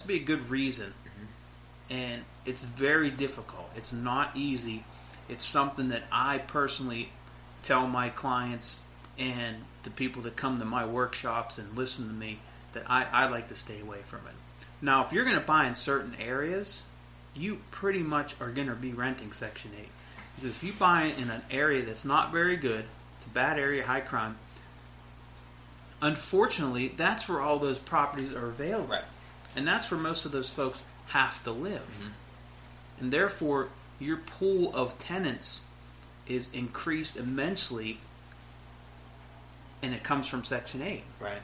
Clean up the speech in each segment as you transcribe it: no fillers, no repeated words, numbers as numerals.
to be a good reason. And it's very difficult. It's not easy. It's something that I personally tell my clients and the people that come to my workshops and listen to me that I like to stay away from it. Now, if you're going to buy in certain areas, you pretty much are going to be renting Section 8. Because if you buy in an area that's not very good, it's a bad area, high crime, unfortunately, that's where all those properties are available. Right. And that's where most of those folks have to live. And therefore, your pool of tenants is increased immensely, and it comes from Section 8. Right.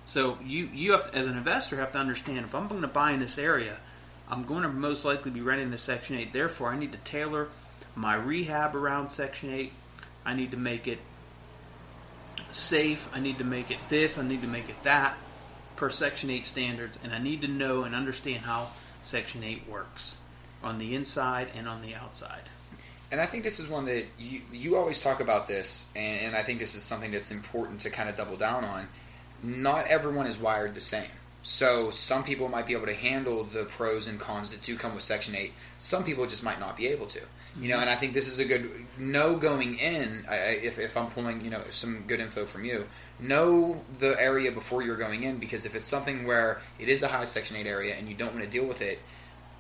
So you have to, as an investor, have to understand, if I'm going to buy in this area, I'm going to most likely be renting to Section 8. Therefore, I need to tailor my rehab around Section 8. I need to make it safe. I need to make it this. I need to make it that per Section 8 standards. And I need to know and understand how Section 8 works on the inside and on the outside. And I think this is one that you always talk about this, and I think this is something that's important to kind of double down on. Not everyone is wired the same. So some people might be able to handle the pros and cons that do come with Section 8. Some people just might not be able to. You know, and I think this is a good know going in. If I'm pulling, some good info from you, know the area before you're going in, because if it's something where it is a high Section 8 area and you don't want to deal with it,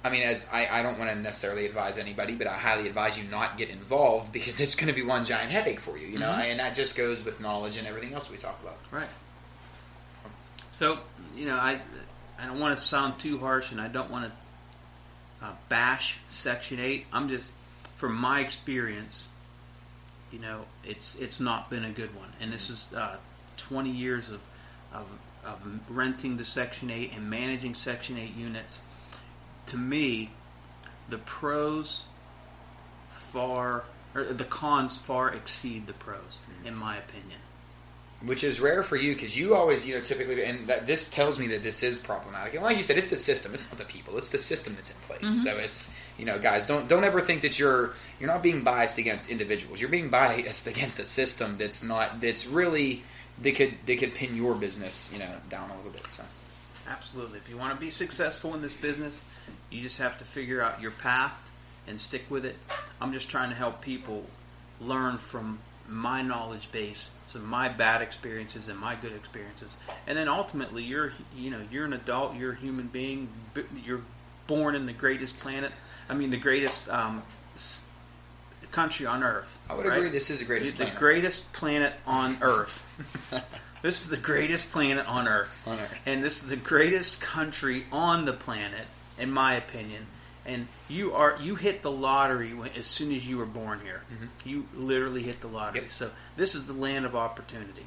I mean, as I don't want to necessarily advise anybody, but I highly advise you not get involved, because it's going to be one giant headache for you. You know, and that just goes with knowledge and everything else we talk about. Right. So, I don't want to sound too harsh, and I don't want to bash Section 8. I'm just, from my experience, it's not been a good one. And this is 20 years of renting to Section 8 and managing Section 8 units. To me, the cons far exceed the pros, in my opinion. Which is rare for you, because you always, typically, and this tells me that this is problematic. And like you said, it's the system. It's not the people. It's the system that's in place. So it's, guys, don't ever think that you're not being biased against individuals. You're being biased against a system that's really, they could pin your business, down a little bit. So absolutely. If you want to be successful in this business, you just have to figure out your path and stick with it. I'm just trying to help people learn from my knowledge base, some of my bad experiences and my good experiences, and then ultimately you're an adult, you're a human being, you're born in the greatest planet. I mean, the greatest country on earth. I would agree. This is the greatest planet. The greatest planet on earth. This is the greatest planet on earth. And this is the greatest country on the planet, in my opinion. And you hit the lottery as soon as you were born here. You literally hit the lottery. So this is the land of opportunity.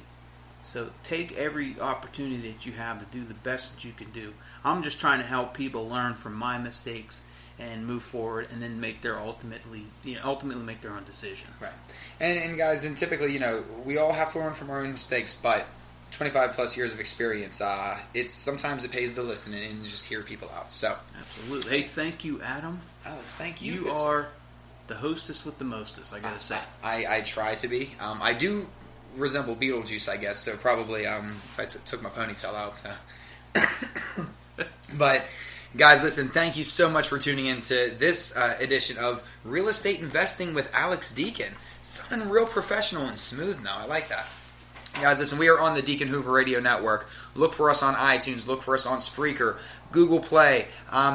So take every opportunity that you have to do the best that you can do. I'm just trying to help people learn from my mistakes and move forward, and then make their ultimately make their own decision. Right. And guys, and typically, we all have to learn from our own mistakes, but 25 plus years of experience, sometimes it pays to listen and just hear people out. So absolutely. Hey, thank you, Adam. Alex, thank you. You are the hostess with the mostest, I gotta say. I try to be. I do resemble Beetlejuice, I guess. So probably if I took my ponytail out. So, but guys, listen. Thank you so much for tuning in to this edition of Real Estate Investing with Alex Deacon. Sounding real professional and smooth now. I like that. Guys, listen, we are on the Deacon Hoover Radio Network. Look for us on iTunes. Look for us on Spreaker, Google Play,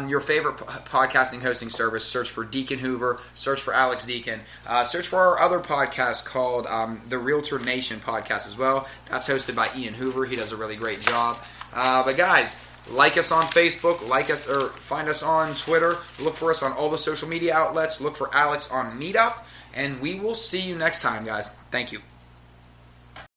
your favorite podcasting hosting service. Search for Deacon Hoover. Search for Alex Deacon. Search for our other podcast called the Realtor Nation podcast as well. That's hosted by Ian Hoover. He does a really great job. But guys, like us on Facebook. Like us or find us on Twitter. Look for us on all the social media outlets. Look for Alex on Meetup. And we will see you next time, guys. Thank you.